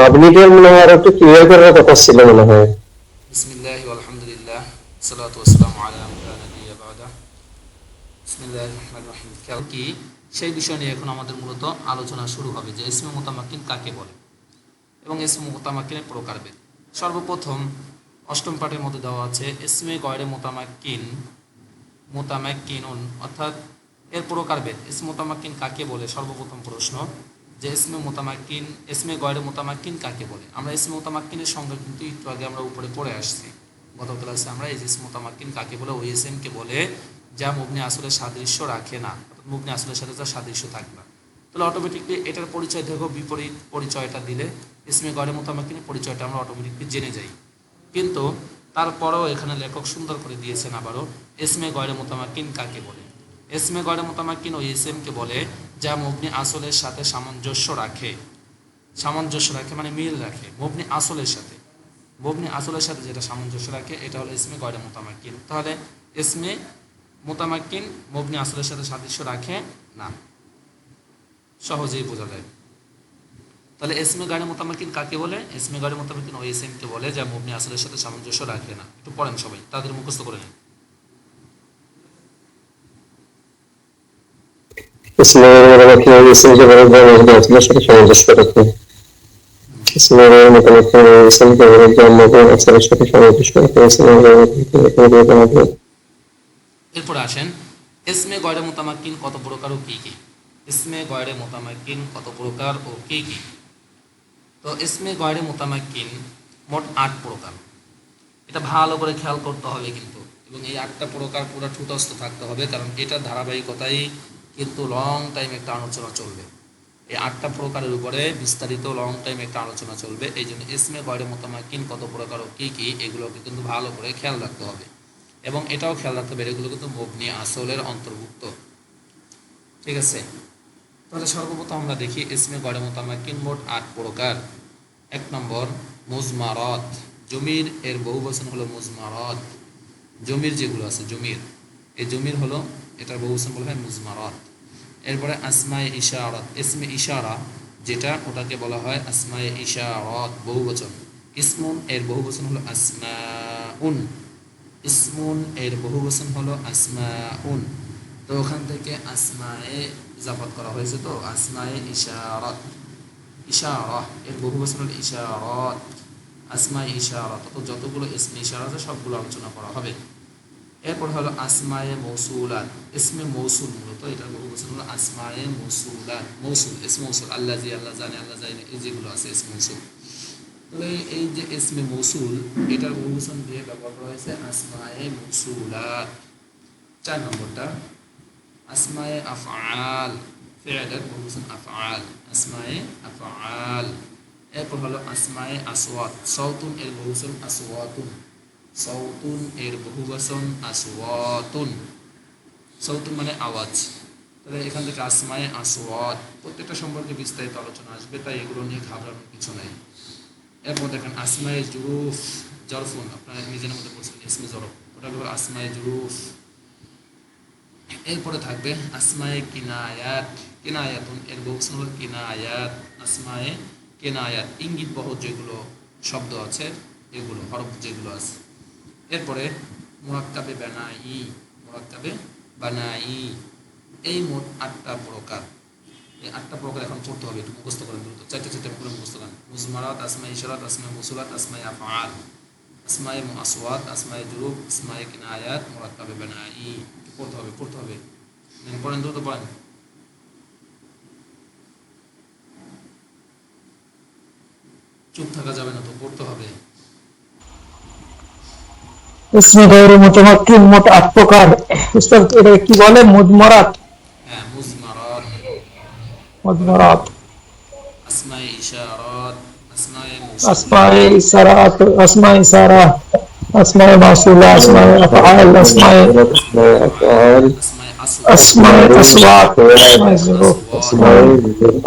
আপনিদের মনে হয় আরো একটু ক্লিয়ার করার কথা ছিল মনে হয়। বিসমিল্লাহি আলহামদুলিল্লাহ সালাতু ওয়াসসালামু আলা মান লা নাবিয়্যা বা'দা বিসমিল্লাহির রহমানির রহিম কি সেই বিষয় নিয়ে এখন আমাদের মূলত আলোচনা শুরু হবে যে ইসমে মুতামাক্কিন কাকে বলে এবং ইসমে মুতামাক্কিনের প্রকারভেদ। সর্বপ্রথম অষ্টম পাঠের মধ্যে দেওয়া আছে ইসমে গয়রে মুতামাক্কিনুন অর্থাৎ এর প্রকারভেদ। ইসমে মুতামাক্কিন কাকে বলে? সর্বপ্রথম প্রশ্ন যে ইসমে গয়রে মুতামাক্কিন কাকে বলে। আমরা ইসমে মুতামাক্কিনের সংজ্ঞা কিন্তু একটু আগে আমরা উপরে পড়ে আসছি। গত ক্লাসে আমরা এই ইসমে মুতামাক্কিন কাকে বলে, ওই ইসমকে বলে যা মুবনি আসলের সাদৃশ্য রাখে না, মুবনি আসলের সাথে যা সাদৃশ্য থাকবে না। তাহলে অটোমেটিকলি এটার পরিচয় দেখো, বিপরীত পরিচয়টা দিলে ইসমে গয়রে মুতামাক্কিনের পরিচয়টা আমরা অটোমেটিকলি জেনে যাই। কিন্তু তারপরেও এখানে লেখক সুন্দর করে দিয়েছেন আবারও ইসমে গয়রে মুতামাক্কিন কাকে বলে। ইসমে গয়রে মুতামাক্কিন ওই ইসমকে বলে যা মুবনি আসলের সাথে সামঞ্জস্য রাখে মানে মিল রাখে মুবনি আসলের সাথে যেটা সামঞ্জস্য রাখে এটা হলো ইসমে গয়রে মুতামাক্কিন। তাহলে ইসমে মুতামাক্কিন মুবনি আসলের সাথে সাদৃশ্য রাখে না, সহজেই বোঝা যায়। তাহলে ইসমে গয়রে মুতামাক্কিন কাকে বলে? ইসমে গয়রে মুতামাক্কিন ওই ইসমকে বলে যা মুবনি আসলের সাথে সামঞ্জস্য রাখে না। একটু পড়েন সবাই, তাদের মুখস্থ করে নেন। ইসমে মুতামাক্কিন ওই ইসমকে বলে যা মুবনি আসলের সাথে সামঞ্জস্য রাখে। ইসমে মুতামাক্কিন ওই ইসমকে বলে যা মুবনি আসলের সাথে সামঞ্জস্য রাখে। এরপরে আসেন ইসমে গয়রে মুতামাক্কিন কত প্রকার ও কি কি। ইসমে গয়রে মুতামাক্কিন কত প্রকার ও কি কি? তো ইসমে গয়রে মুতামাক্কিন মোট 8 প্রকার। এটা ভালো করে খেয়াল করতে হবে কিন্তু, এবং এই 8টা প্রকার পুরো ঠুটস্থ থাকতে হবে, কারণ এটার ধারাবাহিকতাই কিন্তু লং টাইম একটা আলোচনা চলবে। এই 8টা প্রকারের উপরে বিস্তারিত লং টাইম একটা আলোচনা চলবে। এই জন্য ইসমে গয়রে মুতামাক্কিন কত প্রকার ও কি কি এগুলোকে কিন্তু ভালো করে খেয়াল রাখতে হবে, এবং এটাও খেয়াল রাখতে হবে এগুলো কিন্তু মুবনি আসলের অন্তর্ভুক্ত। ঠিক আছে, তাহলে সর্বপ্রথম আমরা দেখি ইসমে গয়রে মুতামাক্কিন মোট 8 প্রকার। 1 নম্বর মুজমারাত, জমির এর বহুবচন হলো মুজমারাত। জমির যেগুলো আছে জমির, এই জমির হলো এটার বহুবচন বলা হয় মুজমারাত। এরপরে আসমায়ে ইশারাত, ইসমে ইশারা যেটা ওটাকে বলা হয় আসমায়ে ইশারাত বহুবচন। ইসমুন এর বহুবচন হলো আসমাউন, ইসমুন এর বহুবচন হলো আসমাউন। তো ওখান থেকে আসমায়ে ইজাফত করা হয়েছে, তো আসমায়ে ইশারাত, ইশারা এর বহুবচন হলো ইশারাত, আসমায়ে ইশারাত। তো যতগুলো ইসমে ইশারা আছে সবগুলো আলোচনা করা হবে। এরপর হলো আসমায়ে মৌসুলাত, ইসমে মৌসুল, মূলত এটার বহুবচন হলো আসমায়ে মৌসুলাত। মৌসুল ইসমে মৌসুল, আল্লাজি, আল্লাহ জানে, আল্লাহ জানে, এই যেগুলো আছে ইসমে মৌসুল। তাহলে এই যে ইসমে মৌসুল এটার বহুবচন দিয়ে ব্যবহার করা হয়েছে আসমায়ে মৌসুলাত। 4 নম্বরটা আসমায়ে আফআল, ফি'লের বহুবচন আফআল, আসমায়ে আফআল। এরপর হলো আসমায়ে আসওয়াত, সাউতুন এর বহুবচন আসওয়াতুন, সাউতুন এর বহুবচন আসওয়াতুন, সাউতুন মানে আওয়াজ। তাহলে এখান থেকে আসমায়ে আসওয়াত, প্রত্যেকটা সম্পর্কে বিস্তারিত আলোচনা আসবে, তাই এগুলো নিয়ে ঘাবড়ানোর কিছু নাই। এরপর দেখেন আসমায়ে জুরুফ, জরফুন, আপনারা নিজের মধ্যে বলছেন ইসমে জরফ, ওটা হলো আসমায়ে জুরুফ। এরপরে থাকবে আসমায়ে কিনায়াত, কিনায়াতুন এর বহুবচন হলো কিনায়াত, আসমায়ে কিনায়াত, ইঙ্গিত বহ যেগুলো শব্দ আছে এগুলো, হরফ যেগুলো আছে। এরপরে মুরাক্কাবে বানাই, মুরাক্কাবে বানাই, এই মোট 8টা প্রকার। এই 8টা প্রকার এখন পড়তে হবে, একটু মুখস্থ করেন দ্রুত, 4টে করে মুখস্থ করেন। মুজমারাত, আসমায়ে ইশারাত, আসমায়ে মৌসুলাত, আসমায়ে আফআল, আসমায়ে আসওয়াত, আসমায়ে জুরুফ, আসমায়ে কিনায়াত, মুরাক্কাবে বানাই। পড়তে হবে পড়েন, দ্রুত পড়েন। চুপ থাকা যাবে না, তো পড়তে হবে। ইসমে গয়রে মুতামাক্কিন মোট 8 প্রকার। উস্তাদ এটা কি বলে? মুজমারাত। হ্যাঁ, মুজমারাত, মুজমারাত, আসমায়ে ইশারাত, আসমায়ে আসমায়ে মৌসুলাত, ইসারাত, আসমায়ে ইসারা, আসমায়ে মাসুলা, আসমায়ে আফআল, আসমায়ে أفعال আসমায়ে আসওয়াত, আসমায়ে আসওয়াত, আসমায়ে জুরুফ, আসমায়ে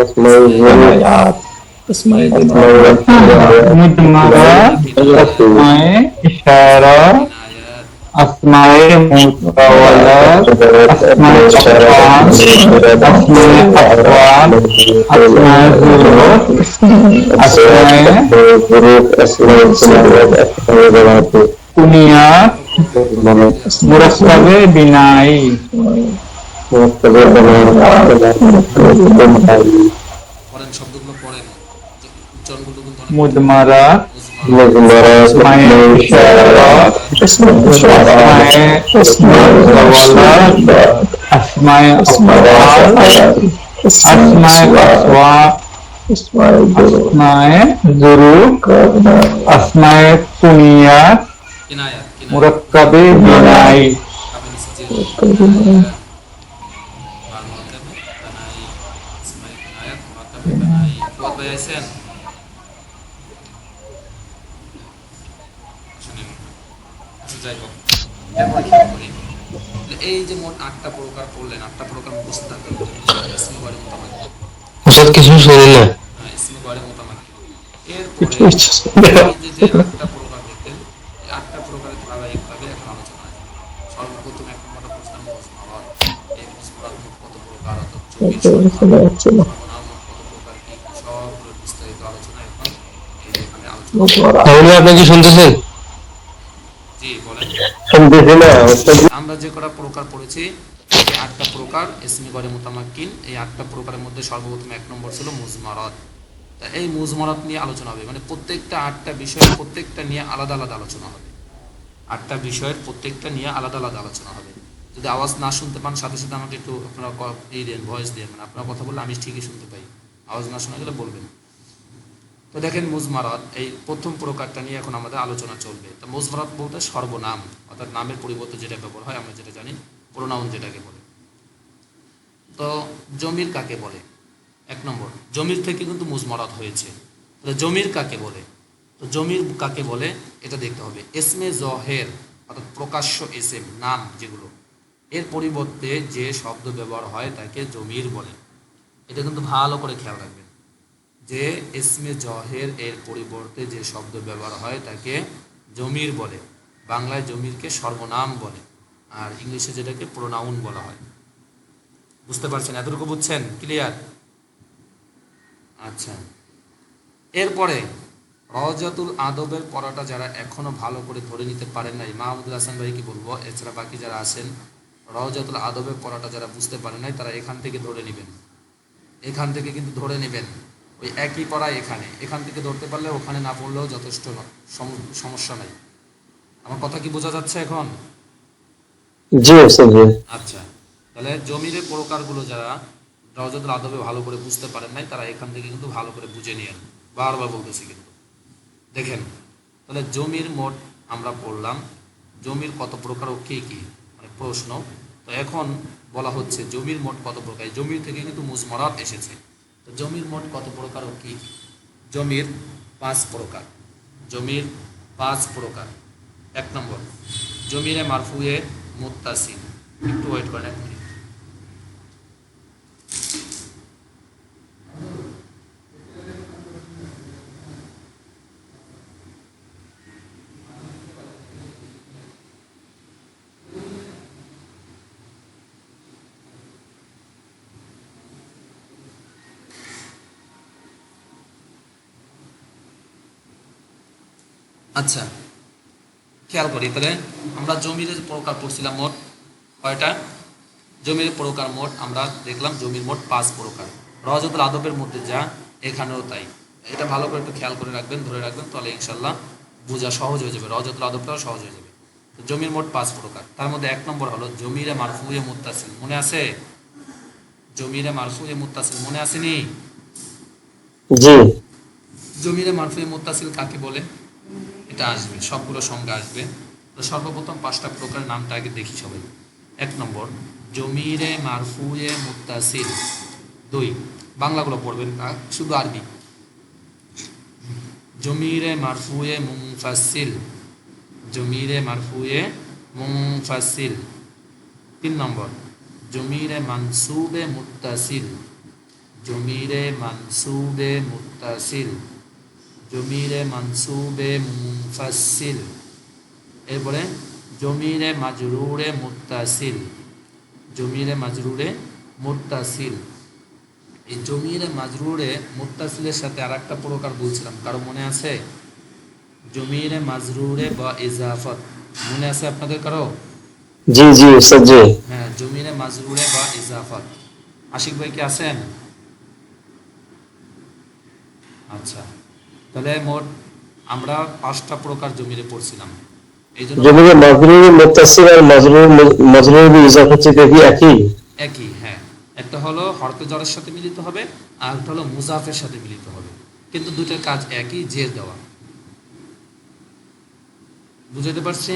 আসমায়ে কিনায়াত, আসমায়ে কিনায়াত, মুজমারাত, আসমায়ে আসমায়ে ইশারা, কিনায়াত, আসমায়ে মুতাওয়ালাত, আসমায়ে আফআল, আসমায়ে আফওয়াল, আসমায়ে যুরুফ, আসমায়ে কুনিয়াত, মুরাক্কাবে বিনাই, পড়েন, শব্দগুলো পড়েন, উচ্চারণগুলো কিন্তু অনেক মুদমারাত, মুজমারাত, আসমায়ে ইশারাত, আসমায়ে মুতাওয়ালাত, আসমায়ে আফআল, আসমায়ে আসওয়াত, আসমায়ে যুরুফ, আসমায়ে কুনিয়াত, কিনায়াত, কিনায়াত, মুরাক্কাবে বিনাই। কাবে নিচে যে কিনায়াত, বা মুরাক্কাবে বানাই, ইসমাইল কিনায়াত, মুরাক্কাবে বানাই। ফুয়াদ ভাই আছেন? শুনেন, আচ্ছা যাই হোক, এরপর খেয়াল করি, এই যে মোট 8টা প্রকার পড়লেন, 8টা প্রকার মুখস্থ থাকতে হবে। ইসমে গয়রে মুতামাক্কিন, ওষুধ কিছু শুনি না। ইসমে গয়রে মুতামাক্কিন। এরপরে এই যে 8টা প্রকার দেখলেন, এই 8টা প্রকারের ধারাবাহিকভাবে এখন আলোচনা আসবে। সর্বপ্রথম 1 নম্বরটা প্রশ্ন মুজমারাত। এই মুজমারাত মোট কত প্রকার, অর্থাৎ জমির সর্বনাম মোট কত প্রকার, কি কি সবগুলো বিস্তারিত আলোচনা এখন এই যে এখানে আলোচনা। তাহলে আপনি কি শুনতেছেন? জি বলেন। শুনতেছি না। আমরা যে কটা প্রকার পড়েছি, এই 8টা প্রকার ইসমে গয়রে মুতামাক্কিন, এই 8টা প্রকারের মধ্যে সর্বপ্রথম 1 নম্বর ছিল মুজমারাত। তা এই মুজমারাত নিয়ে আলোচনা হবে, মানে প্রত্যেকটা 8টা বিষয়ের প্রত্যেকটা নিয়ে আলাদা আলাদা আলোচনা হবে। 8টা বিষয়ের প্রত্যেকটা নিয়ে আলাদা আলাদা আলোচনা হবে। যদি আওয়াজ না শুনতে পান, সাথে সাথে আমাকে একটু আপনারা দেন, ভয়েস দেন, মানে আপনারা কথা বললে আমি ঠিকই শুনতে পাই, আওয়াজ না শোনা গেলে বলবেন। তো দেখেন, মুজমারাত এই প্রথম প্রকারটা নিয়ে এখন আমাদের আলোচনা চলবে। তো মুজমারাত বলতে সর্বনাম, অর্থাৎ নামের পরিবর্তে যেটা ব্যবহার হয়, আমরা যেটা জানি প্রোনাউন যেটাকে বলে। তো জমির কাকে বলে? 1 নম্বর, জমির থেকে কিন্তু মুজমারাত হয়েছে। তাহলে জমির কাকে বলে? তো জমির কাকে বলে এটা দেখতে হবে। ইসমে জহের, অর্থাৎ প্রকাশ্য ইসেম, নাম যেগুলো, এর পরিবর্তে যে শব্দ ব্যবহার হয় তাকে জমির বলে। এটা কিন্তু ভালো করে খেয়াল রাখবেন যে ইসমে জহের এর পরিবর্তে যে শব্দ ব্যবহার হয় তাকে জমির বলে। বাংলায় জমিরকে সর্বনাম বলে, আর ইংলিশে যেটাকে প্রোনাউন বলা হয়। বুঝতে পারছেন? এতটুকু বুঝছেন? ক্লিয়ার? আচ্ছা, এরপরে রওজাতুল আদবের পড়াটা যারা এখনো ভালো করে ধরে নিতে পারেন নাই, মাহমুদুল হাসান ভাই কি বলবো, এছাড়া বাকি যারা আছেন, রওজাতুল আদবের পড়াটা যারা বুঝতে পারেন নাই তারা এখান থেকে ধরে নেবেন, এখান থেকে কিন্তু ধরে নেবেন। ওই একই পড়া এখান থেকে ধরতে পারলে ওখানে না পড়লেও যথেষ্ট, সমস্যা নাই। আমার কথা কি বোঝা যাচ্ছে এখন? জি ওস্তাদ জি। আচ্ছা, তাহলে জমিরের প্রকারগুলো যারা রওজাতুল আদবে ভালো করে বুঝতে পারেন নাই তারা এখান থেকে কিন্তু ভালো করে বুঝে নিয়েন, বারবার বলতেছি কিন্তু। দেখেন, তাহলে জমির মোট আমরা পড়লাম, জমির কত প্রকার ও কী কী, মানে প্রশ্ন। তো এখন বলা হচ্ছে জমির মোট কত প্রকার, জমির থেকে কিন্তু মুজমারাত এসেছে। তো জমির মোট কত প্রকার ও কী কী? জমির 5 প্রকার। জমির 5 প্রকার। 1 নম্বর, জমিরে মারফুয়ে মুত্তাসিল। একটু ওয়েট করেন 1 মিনিট। আচ্ছা, খেয়াল করি, তাহলে আমরা জমির প্রকার পড়ছিলাম মোট কয়টা? জমির প্রকার মোট আমরা দেখলাম, জমির মোট 5 প্রকার। রওজাতুল আদবের মধ্যে যা, এখানেও তাই। এটা ভালো করে একটু খেয়াল করে রাখবেন, ধরে রাখবেন, তাহলে ইনশাল্লাহ বোঝা সহজ হয়ে যাবে, রওজাতুল আদবটাও সহজ হয়ে যাবে। তো জমির মোট 5 প্রকার, তার মধ্যে 1 নম্বর হলো জমিরে মারফুয়ে মুত্তাসিল। মনে আছে? জমিরে মারফুয়ে মুত্তাসিল মনে আসেনি? জি। জমিরে মারফুয়ে মুত্তাসিল কাকে বলে এটা আসবে, সবগুলো সংজ্ঞা আসবে। তো সর্বপ্রথম 5টা প্রকারের নামটা আগে দেখি সবাই। 1 নম্বর, জমিরে মারফুয়ে মুত্তাসিল। 2, বাংলাগুলো পড়বেন না, শুধু আরবি। জমিরে মারফুয়ে মুনফাসিল। জমিরে মারফুয়ে মুনফাসিল। 3 নম্বর, জমিরে মানসুবে মুত্তাসিল। জমিরে মানসুবে মুত্তাসিল। জমিরে মানসুবে মুনফাসিল। এরপরে জমিরে মাজরুরে মুত্তাসিল, জমিরে মাজরুরে মুত্তাসিল। এই জমিরে মাজরুরে মুত্তাসিলের সাথে আর একটা প্রকার বলছিলাম, কারো মনে আছে? জমিরে মাজরুরে বা ইজাফত, মনে আছে আপনাদের কারো? জি জি উস্তাদ জি। হ্যাঁ, জমিরে মাজরুরে বা ইজাফত। আশিক ভাই কি আছেন? আচ্ছা, তাহলে মোট আমরা 5টা প্রকার জমিরে পড়ছিলাম। এই জন্য জমিরে মাজরুর মুত্তাসিল আর মাজরুর ইজাফা থেকে কি একই? একই, হ্যাঁ। একটা হলো হরফে জরের সাথে মিলিত হবে, আর একটা হলো মুজাফের সাথে মিলিত হবে, কিন্তু দুটোর কাজ একই, জের দেওয়া। বুঝতে পারছি?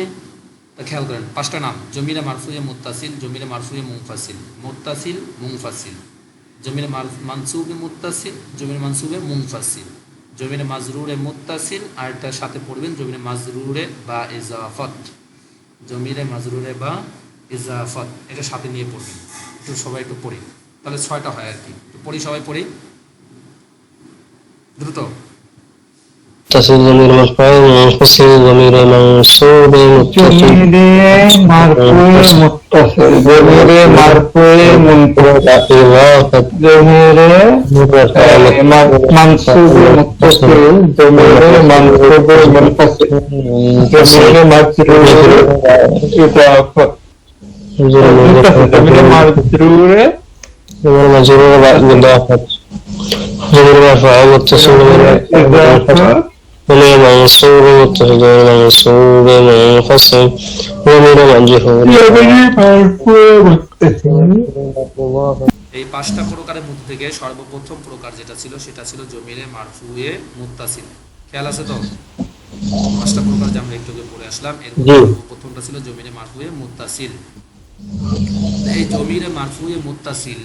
তা খেয়াল করেন 5টা নাম: জমিরে মারফুয়ে মুত্তাসিল, জমিরে মারফুয়ে মুনফাসিল, মুত্তাসিল মুনফাসিল, জমিরে মানসুবে মুত্তাসিল, জমিরে মানসুবে মুনফাসিল, জমিরে মাজরুরে মুত্তাসিল, আর এটার সাথে পড়বেন জমিরে মাজরুরে বা ইজাফত, জমিরে মাজরুরে বা ইজাফত, এটা সাথে নিয়ে পড়বেন। একটু সবাই একটু পড়ি, তাহলে 6টা হয় আর কি। একটু পড়ি, সবাই পড়ি দ্রুত। মুত্তাসিল জমির মারফুই মুনফাসিল জমিরে মানসুবে মুত্তাসিল জমিরে মারফুয়ে মুত্তাসিল, জমিরে মারফুয়ে মুনফাসিল, জমিরে মানসুবে মুত্তাসিল, জমিরে মানসুবে মুনফাসিল, জমিরে মাজরুরে ইজাফত, জমিরে মাজরুরে মাজরুর বা ইজাফা, জমিরে মারফুই মুত্তাসিল জমিরে ইজাফত, জমিরে মানসুবে মুত্তাসিল জমিরে মানসুবে মুনফাসিল জমিরে মাজরুর। জমিরে মারফুয়ে মুত্তাসিল। এই 5টা প্রকারের মধ্যে থেকে সর্বপ্রথম প্রকার যেটা ছিল সেটা ছিল জমিরে মারফুয়ে মুত্তাসিল। খেয়াল আছে তো? 5টা প্রকার যে আমরা একটু আগে পড়ে আসলাম, এর মধ্যে সর্বপ্রথমটা ছিল জমিরে মারফুয়ে মুত্তাসিল। এই জমিরে মারফুয়ে মুত্তাসিল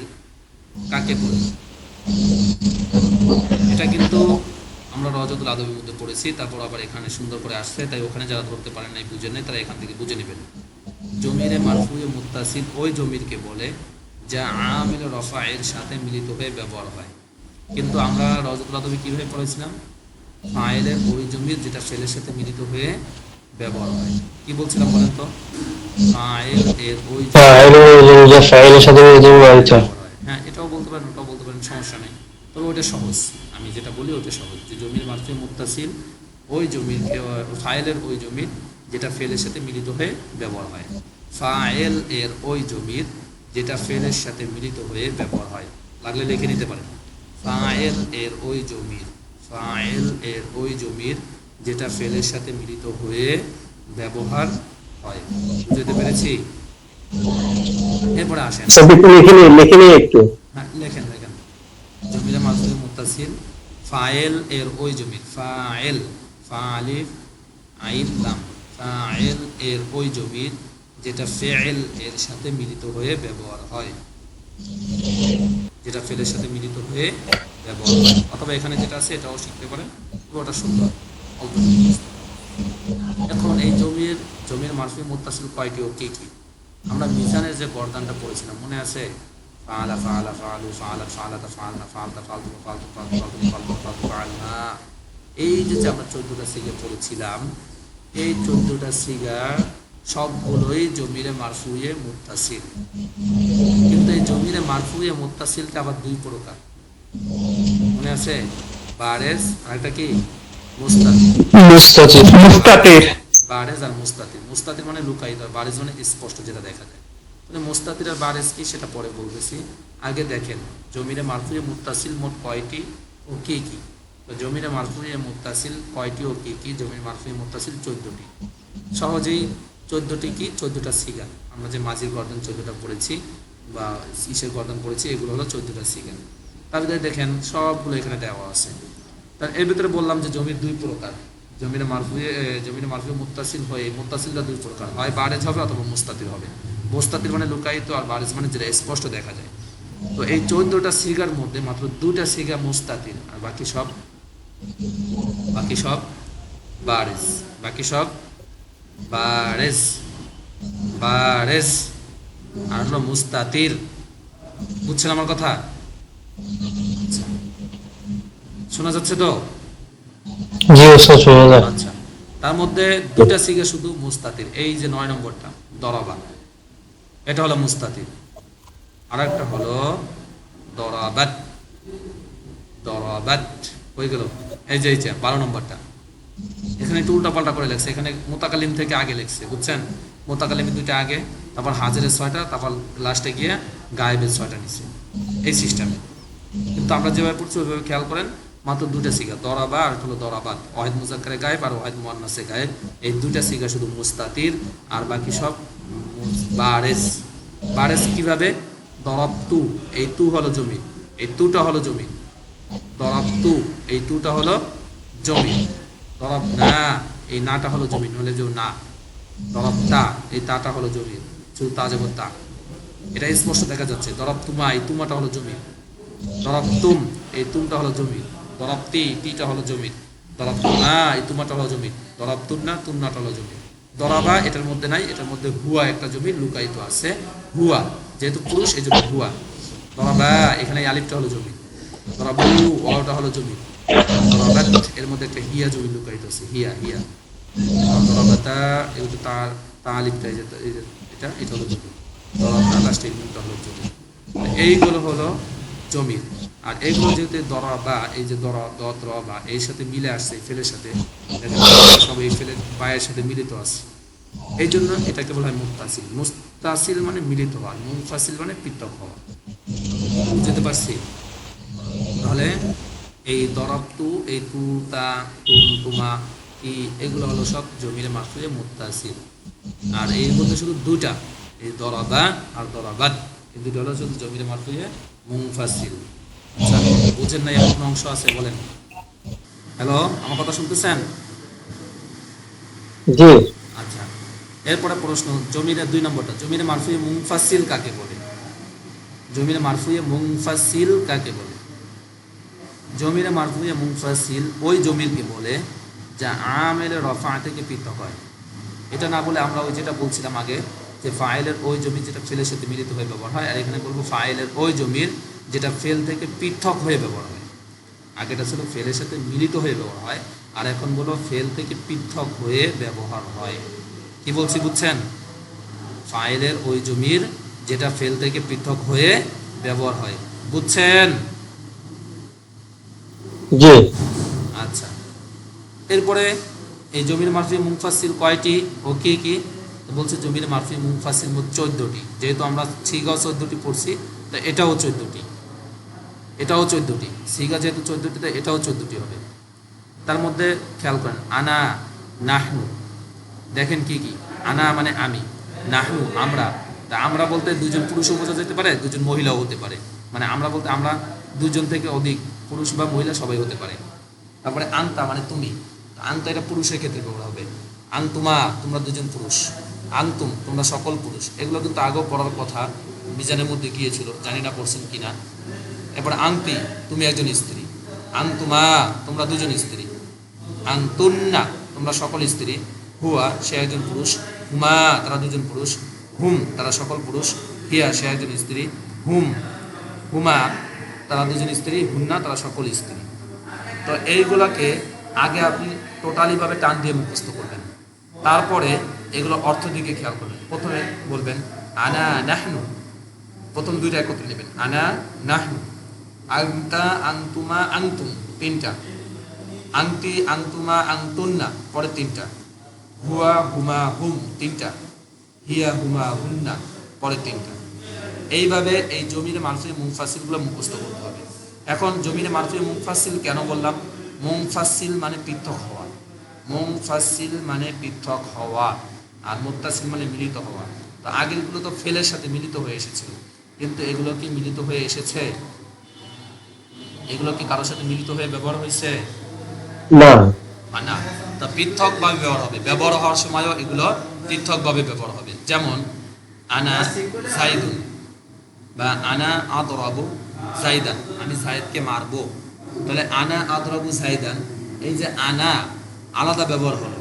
কাকে বলে? এটা কিন্তু আমরা রজতুল আদবের মধ্যে পড়েছি, তারপর আবার এখানে সুন্দর করে আসছে, তাই ওখানে যারা ধরতে পারেন নাই, বুঝেন নাই, তারা এখান থেকে বুঝে নেবেন। জমিরে মারফুয়ে মুত্তাসিল ওই জমিরকে বলে যা আমিল রফা এর সাথে মিলিত হয়ে ব্যবহার হয়। কিন্তু আমরা রজতুল আদবে কিভাবে পড়েছিলাম? ফাইলের ওই জমির যেটা ফেলের সাথে মিলিত হয়ে ব্যবহার হয়। কি বলছিলাম বলেন তো? ফাইল এর ওই ফাইলের সাথে মিলিত হয়। হ্যাঁ, এটাও বলতে পারেন, ওটাও বলতে পারেন, সমস্যা নেই। তবে ওটা সহজ, আমি যেটা বলি ওটা সহজ, যে জমির মারফুয়ে মুত্তাসিল ওই জমির, ফাইলের ওই জমির যেটা ফেলের সাথে মিলিত হয়ে ব্যবহার হয়। ফাইল এর ওই জমির যেটা ফেলের সাথে মিলিত হয়ে ব্যবহার হয়, লাগলে লিখে নিতে পারেন। ফাইল এর ওই জমির, ফাইল এর ওই জমির যেটা ফেলের সাথে মিলিত হয়ে ব্যবহার হয়। বুঝতে পেরেছি? এরপরে আসেন, লিখে নিয়ে একটু। হ্যাঁ, লেখেন লেখেন। জমিরে মারফুয়ে মুত্তাসিল ফাইল এর ওই জমির, ফাইল ফালিফ আইন লাম, ফাইল এর ওই জমির যেটা ফেল এর সাথে মিলিত হয়ে ব্যবহার হয়, যেটা ফেলের সাথে মিলিত হয়ে ব্যবহার হয়। অথবা এখানে যেটা আছে এটাও শিখতে পারেন, পুরোটা সুন্দর অল্প। এখন এই জমির মারফুয়ে মুত্তাসিল কয়টি ও কি কি? আমরা মিজানের যে গর্দানটা পড়েছিলাম, মনে আছে? ফাআলা ফাআলা ফাআলু ফাআলাত ফাআলাতা ফাআলনা ফাআলতা ফাআলতু ফাআলতু ফাআলতু ফাআলতু ফাআলতু ফাআলতু ফাআলনা, এই যে আমরা 14টা সিগা পড়েছিলাম, এই 14টা সিগা সবগুলোই জমিরে মারফুয়ে মুত্তাসিল। কিন্তু এই জমিরে মারফুয়ে মুত্তাসিলটা আবার 2 প্রকার, মনে আছে? বারেজ আর একটা কি? মুস্তাতির। মুস্তাতির। বারেজ আর মুস্তাতির। মুস্তাতির মানে লুকায়িত, বারেজ মানে স্পষ্ট, যেটা দেখা যায়। মানে মুস্তাতির আর বারেজ কি সেটা পরে বলতেছি, আগে দেখেন জমিরে মারফুয়ে মুত্তাসিল মোট কয়টি ও কি কি। তো জমিরে মারফুয়ে মুত্তাসিল কয়টি ও কি কি? জমির মারফুয়ে মুত্তাসিল 14টি। সহজেই 14টি কি? 14টা সিগা। আমরা যে মাঝির গর্দন 14টা পড়েছি বা ইসের গর্দন পড়েছি, এগুলো হলো 14টা সিগা। তার ভিতরে দেখেন সবগুলো এখানে দেওয়া আছে। তার এর ভিতরে বললাম যে জমির 2 প্রকার, জমিরে মারফুয়ে মুত্তাসিল হয়ে, মুত্তাসিলটা 2 প্রকার, হয় বারেজ হবে অথবা মুস্তাতির হবে। মুস্তাতির মানে লুকায়িত, আর বারেজ মানে যেটা স্পষ্ট দেখা যায়। তো এই 14টা সিগার মধ্যে মাত্র 2টা সিগা মুস্তাতির, আর বাকি সব বারেজ, বাকি সব বারেজ বারেজ আর হলো মুস্তাতির। বুঝছেন আমার কথা? শোনা যাচ্ছে তো? জি ওস্তাদ, শোনা যায়। আচ্ছা, তার মধ্যে দুইটা সিগা শুধু মুস্তাতির, এই যে 9 নম্বরটা দরাবা, এটা হলো মুস্তাতির। আর একটা হলো দরাবাত, দরাবাত হয়ে গেল। এই যে 12 নম্বরটা এখানে একটু উল্টা পাল্টা করে লেখছে, এখানে মোতাকালিম থেকে আগে লেখছে, বুঝছেন? মোতাকালিম দুইটা আগে, তারপর হাজিরের 6টা, তারপর লাস্টে গিয়ে গায়েবের 6টা নিচ্ছে, এই সিস্টেমে। কিন্তু আমরা যেভাবে পড়ছি ওইভাবে খেয়াল করেন, মাত্র দুইটা সিগা, দরাবা আর হলো দরাবাত, ওয়াহিদ মুজাক্কারে গায়েব আর ওয়াহিদ মুআন্নাসে গায়েব, এই দুইটা সিগা শুধু মুস্তাতির, আর বাকি সব বারেস। বারেস কিভাবে? দরাবতু, এই তু হলো জমি, এই তুটা হলো জমি, দরাবতু এই তুটা হলো জমি, দরাব না এই নাটা হলো জমি, হলে যে না, দরাব তা এই তাটা হলো জমি, শুধু তা যাব তা, এটা স্পষ্ট দেখা যাচ্ছে। দরাব তুমা এই তুমাটা হলো জমি, দরাব তুম এই তুমটা হলো জমি, দরাব তি টিটা হলো জমি, দরাব তুনা এই তুমাটা হলো জমি, দরাব তুমনা তুমনাটা হলো জমি। দরাবা এটার মধ্যে নাই, এটার মধ্যে হুয়া একটা জমি লুকায়িত আছে, হুয়া যেহেতু পুরুষ এই জন্য হুয়া। দরাবা এখানে আলিফটা হলো জমি, দরাবু ওয়াওটা হলো জমি, দরাবাত এর মধ্যে একটা হিয়া জমি লুকায়িত আছে, হিয়া হিয়া। দরাবাতা এটা তার তালিফটা, এই যে এটা এটা হলো জমি, দরাবাতা লাস্টে এটা হলো জমি। এইগুলো হলো জমির। আর এইগুলো যেহেতু দরাবা, এই যে দরাবা এর সাথে মিলে আসছে, ফেলের সাথে, সব এই ফেলের পায়ের সাথে মিলিত আছে, এই জন্য এটাকে বলা হয় মুত্তাসিল। মুত্তাসিল মানে মিলিত হওয়া, মুনফাসিল মানে পৃথক হওয়া। বুঝতে পারছি? তাহলে এই দরাবতু, এই তু তা তুম তুমা এগুলো হলো সব জমির মারফুয়ে মুত্তাসিল। আর এর মধ্যে শুধু দুটা, এই দরাবা আর দরাবাত, এই দুটো হলো শুধু জমির মারফুয়ে মুনফাসিল। আচ্ছা, বুঝেন না এমন অংশ আছে বলেন? হ্যালো, আমার কথা শুনতেছেন? জি। আচ্ছা, এরপরে প্রশ্ন, জমিরের 2 নম্বরটা, জমির মারফুয়ে মুনফাসিল কাকে বলে? জমির মারফুয়ে মুনফাসিল কাকে বলে? জমির মারফুয়ে মুনফাসিল ওই জমিরকে বলে যা আমেলের রফা থেকে পৃথক হয়। এটা না বলে আমরা ওই যেটা বলছিলাম আগে, যে ফাইলের ওই জমি যেটা ফেলের সাথে মিলিত হয়ে ব্যবহার হয়, আর এখানে বলবো ফাইলের ওই জমির যেটা ফেল থেকে পৃথক হয়ে ব্যবহার হয়। আগেটা ছিল ফেলের সাথে মিলিত হয়ে ব্যবহার হয়, আর এখন বলবো ফেল থেকে পৃথক হয়ে ব্যবহার হয়। কি বলছি বুঝছেন? ফাইলের ওই জমির যেটা ফেল থেকে পৃথক হয়ে ব্যবহার হয়, বুঝছেন? জি। আচ্ছা, এরপরে এই জমির মারফি মুনফাসিল কয়টি ও কি কি? বলছে জমির মারফি মুনফাসিল মোট 14টি। যেহেতু আমরা সিগা 14টি পড়ছি, তো এটাও 14টি, এটাও 14টি। সিগা যেহেতু 14টি, তো এটাও 14টি হবে। তার মধ্যে খেয়াল করেন, আনা, নাহনু, দেখেন কি কি? আনা মানে আমি, নাহনু আমরা। তা আমরা বলতে দুজন পুরুষও বোঝা যেতে পারে, দুজন মহিলাও হতে পারে। মানে আমরা বলতে আমরা দুজন থেকে অধিক, পুরুষ বা মহিলা সবাই হতে পারে। তারপরে আন্তা মানে তুমি, আন্তা এটা পুরুষের ক্ষেত্রে ব্যবহার হবে। আন্তুমা তোমরা দুজন পুরুষ, আন্তুম তোমরা সকল পুরুষ। এগুলো কিন্তু আগেও পড়ার কথা, বিজানের মধ্যে গিয়েছিল, জানি না পড়ছেন কিনা। এরপরে আন্তি তুমি একজন স্ত্রী, আন্তুমা তোমরা দুজন স্ত্রী, আন্তুন্না তোমরা সকল স্ত্রী, হুয়া সে একজন পুরুষ, হুমা তারা দুজন পুরুষ, হুম তারা সকল পুরুষ, হিয়া সে একজন স্ত্রী, হুম হুমা তারা দুজন স্ত্রী, হুন্না তারা সকল স্ত্রী। তো এইগুলাকে আগে আপনি টোটালিভাবে টান দিয়ে মুখস্থ করবেন, তারপরে এগুলো অর্থ দিকে খেয়াল করবেন। প্রথমে বলবেন আনা নাহনু, প্রথম দুইটা একত্রে নেবেন, আনা নাহনু। আন্তা আন্তুমা আন্তুম 3টা, আন্তি আন্তুমা আন্তুন্না পরে 3টা, হুয়া হুমা হুম 3টা, হিয়া হুমা হুন্না পরে 3টা। এইভাবে এই জমির মারফি মুনফাসিলগুলো মুখস্থ করতে হবে। এখন জমির মারফি মুনফাসিল কেন বললাম? মুনফাসিল মানে পৃথক হওয়া, মুনফাসিল মানে পৃথক হওয়া, আর মুত্তাসিল মানে মিলিত হওয়া। তো আগেরগুলো তো ফেলের সাথে মিলিত হয়ে এসেছিল, কিন্তু এগুলো কি মিলিত হয়ে এসেছে? এগুলো কি কারোর সাথে মিলিত হয়ে ব্যবহার হয়েছে? না। না। তা পৃথকভাবে ব্যবহার হবে, ব্যবহার হওয়ার সময়ও এগুলো পৃথকভাবে ব্যবহার হবে। যেমন আনা সাইদুন বা আনা আদরাবু জাইদান, আমি জাইদকে মারবো। তাহলে আনা আদরাবু জাইদান, এই যে আনা আলাদা ব্যবহার হলো,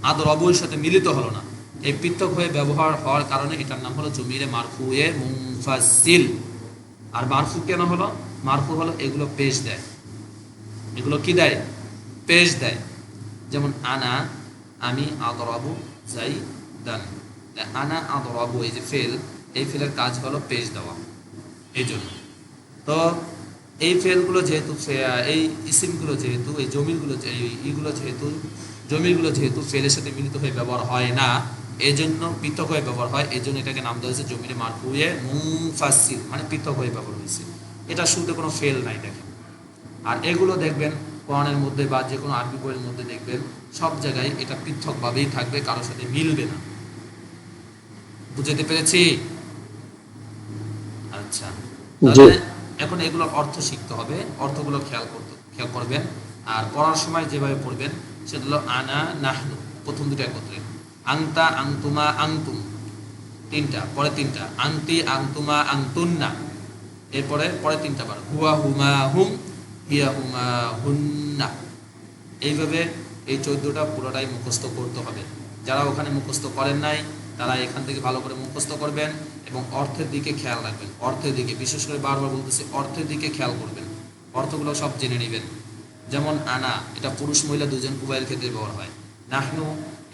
আদরাবুর সাথে মিলিত হলো না, এই পৃথক হয়ে ব্যবহার হওয়ার কারণে এটার নাম হলো জমিরে মারফুয়ে মুনফাসিল। আর মারফু কেন হলো? মারফু হলো এগুলো পেশ দেয়, এগুলো কি দেয়? পেশ দেয়। যেমন আনা আমি আদরাবু জাইদান। আনা আদরাবু এই যে ফেল, এই ফেলের কাজ হলো পেশ দেওয়া, এই জন্য। তো এই ফেলগুলো যেহেতু এই ইসিমগুলো যেহেতু এই জমিরগুলো এইগুলো যেহেতু জমিরগুলো যেহেতু ফেলের সাথে মিলিত হয়ে ব্যবহার হয় না, এই জন্য পৃথক হয়ে ব্যবহার হয়, এই জন্য এটাকে নাম দেওয়া হয়েছে জমিরে মারফুয়ে মুনফাসিল, মানে পৃথক হয়ে ব্যবহার হয়েছে। এটা শুরুতে কোনো ফেল নাই দেখেন। আর এগুলো দেখবেন কোরআনের মধ্যে বা যে কোনো আরবি বইয়ের মধ্যে দেখবেন সব জায়গায় এটা পৃথকভাবেই থাকবে, কারোর সাথে মিলবে না। বুঝতে পেরেছি? আচ্ছা, জি। তাহলে এখন এগুলোর অর্থ শিখতে হবে, অর্থগুলো খেয়াল করবেন। আর পড়ার সময় যেভাবে পড়বেন সেটা হলো আনা নাহনু, প্রথম দুটো একত্রে, আংতা আংতুমা আংতুম তিনটা, পরে তিনটা আংতি আংতুমা আংতুন্না, এরপরে পরে তিনটা বার হুয়া হুমা হুম হিয়া হুমা হুন্না। এইভাবে এই 14টা পুরোটাই মুখস্থ করতে হবে। যারা ওখানে মুখস্থ করেন নাই তারা এখান থেকে ভালো করে মুখস্থ করবেন এবং অর্থের দিকে খেয়াল রাখবেন। অর্থের দিকে বিশেষ করে বারবার বলতেছি, অর্থের দিকে খেয়াল করবেন, অর্থগুলো সব জেনে নেবেন। যেমন আনা, এটা পুরুষ মহিলা দুজন উভয়ের ক্ষেত্রে ব্যবহার হয়। নাহনু,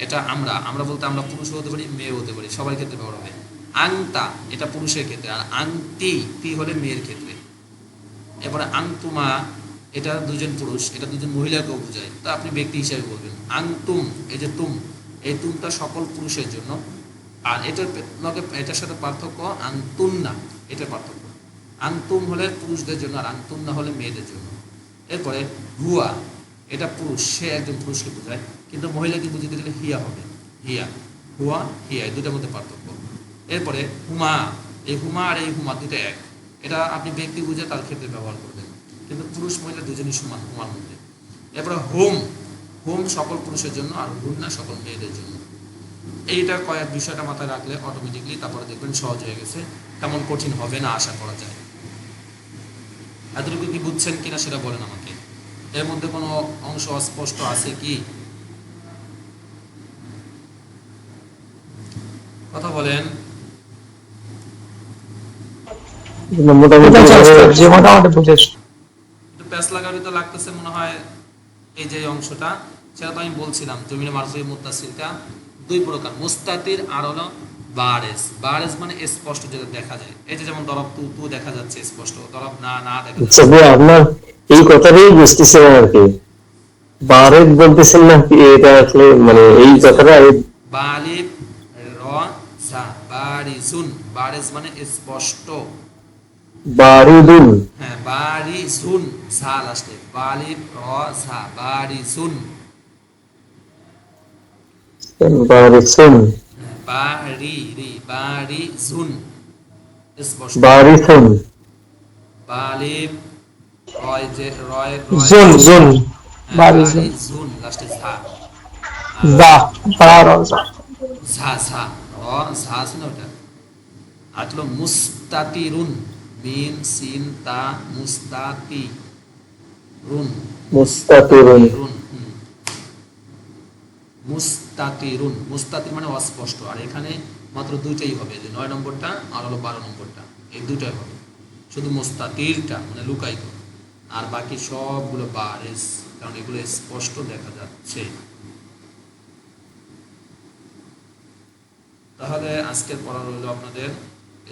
এটা আমরা, আমরা বলতে আমরা পুরুষ হতে পারি, মেয়ে হতে পারি, সবার ক্ষেত্রে ব্যবহার হবে। আংতা, এটা পুরুষের ক্ষেত্রে, আর আংতি তি হলে মেয়ের ক্ষেত্রে। এরপরে আংতুমা, এটা দুজন পুরুষ, এটা দুজন মহিলাকেও বোঝায়, তো আপনি ব্যক্তি হিসাবে বলবেন। আংতুম, এই যে তুম, এই তুমটা সকল পুরুষের জন্য। আর এটার সাথে পার্থক্য আংতুন্না, এটার পার্থক্য। আংতুম হলে পুরুষদের জন্য আর আংতুন্না হলে মেয়েদের জন্য। এরপরে হুয়া, এটা পুরুষ, সে একজন পুরুষকে বোঝায়, কিন্তু মহিলাকে বুঝতে গেলে হিয়া হবে, হিয়া, হুয়া হিয়া, এই দুটার মধ্যে পার্থক্য। এরপরে হুমা, এই হুমা আর এই হুমা দুটো এক, এটা আপনি ব্যক্তি বুঝে তার ক্ষেত্রে ব্যবহার করবেন, কিন্তু পুরুষ মহিলা দুজনই সমান হুমার মধ্যে। এরপরে হোম, হোম সকল পুরুষের জন্য আর হুন্না সকল মেয়েদের জন্য। এইটা কয়েক বিষয়টা মাথায় রাখলে অটোমেটিকলি তারপরে দেখবেন সহজ হয়ে গেছে, তেমন কঠিন হবে না আশা করা যায়। এতটুকু কি বুঝছেন কিনা সেটা বলেন আমাকে। এর মধ্যে কোনো অংশ অস্পষ্ট আছে কি? কথা বলেন। মোটামুটি বুঝেছি ওস্তাদ, যে মোটামুটি বুঝেছি। একটু প্যাচ লাগাবি তো লাগতেছে মনে হয়। এই যে অংশটা, সেটা তো আমি বলছিলাম জমিনে মারফুই মুত্তাসিলটা দুই প্রকার, মুস্তাতির আর হলো বারেজ। বারেজ মানে স্পষ্ট, যেটা দেখা যায়, এই যে যেমন দরব তু তু দেখা যাচ্ছে স্পষ্ট, দরব না না দেখা আচ্ছা যাচ্ছে। ভাই, আপনার এই কথাটাই বুঝতেছিলাম আর কি, বারেক বলতেছেন না কি, এটা আসলে মানে এই কথাটা বালিব র সা বারিজুন, বারেজ মানে স্পষ্ট। বারিদুন, হ্যাঁ, বারিজুন, সা লাস্টে, বালিব র সা বারিজুন। বারিসুন, হ্যাঁ, বারি রি বারিজুন, স্পষ্ট। বারিসুন, বালিব রয় যে রয় রয় জুন জুন, হ্যাঁ, বাড়ি জুন, বারিজুন লাস্টে ঝা। আর দা বার যা। ঝা ঝা ঝা আছে না ওটা। আর হলো মুস্তাতিরুন, মিম সিন তা মুস্তাতি রুন, মুস্তাতিরুন, মুস্তাতিরুন, মুস্তাতিরুন, মুস্তাতির মানে অস্পষ্ট। আর এখানে মাত্র দুইটাই হবে, যে 9 নম্বরটা আর হলো 12 নম্বরটা, এই দুইটাই হবে। শুধু মুস্তাতিরটা মানে লুকায়িত, আর বাকি সবগুলো বারেজ, কারণ এগুলো স্পষ্ট দেখা যাচ্ছে। তাহলে আজকের পড়া রইল আপনাদের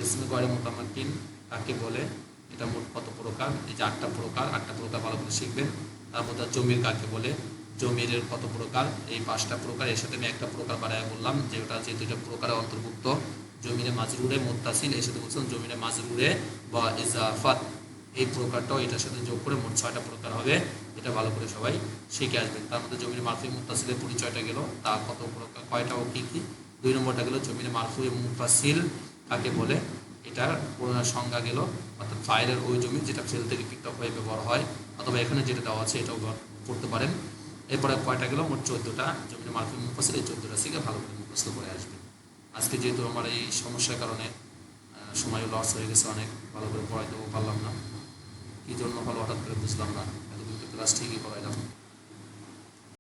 ইসমে গয়রে মুতামাক্কিন কাকে বলে, এটা মোট কত প্রকার, এই যে 8টা প্রকার, 8টা প্রকার ভালো করে শিখবেন। তার মধ্যে জমির কাকে বলে, জমিরের কত প্রকার, এই 5টা প্রকার। এর সাথে আমি একটা প্রকার বাড়ায় বললাম, যেটা যে দুইটা প্রকারে অন্তর্ভুক্ত, জমিরে মাজরুরে মুত্তাসিল, এর সাথে বলছিলাম জমিরে মাজরুরে বা ইজাফাত, এই প্রকারটাও এটার সাথে যোগ করে মোট 6টা প্রকার হবে। এটা ভালো করে সবাই শিখে আসবেন। তার মধ্যে জমিরে মারফুই মুত্তাসিলের পরিচয়টা গেল, তা কত প্রকার, কয়টা ও কী কী। 2 নম্বরটা গেল জমিরে মারফুই মুফাসিল কাকে বলে, এটার সংজ্ঞা গেল, অর্থাৎ ফাইলের ওই জমি যেটা ফেল থেকে পৃথক হয়ে ব্যবহার হয়, অথবা এখানে যেটা দেওয়া আছে এটাও করতে পারেন। এরপরে কয়টা গেল, মোট 14টা জমিরে মারফুই মুফাসিল, এই 14টা শিখে ভালো করে মুখস্থ করে আসবেন। আজকে যেহেতু আমার এই সমস্যার কারণে সময় লস হয়ে গেছে অনেক, ভালো করে পড়াইতেও পারলাম না, কী জন্য ভালো হঠাৎ করে বুঝলাম না, এতদিন তো ক্লাস ঠিকই করাইলাম।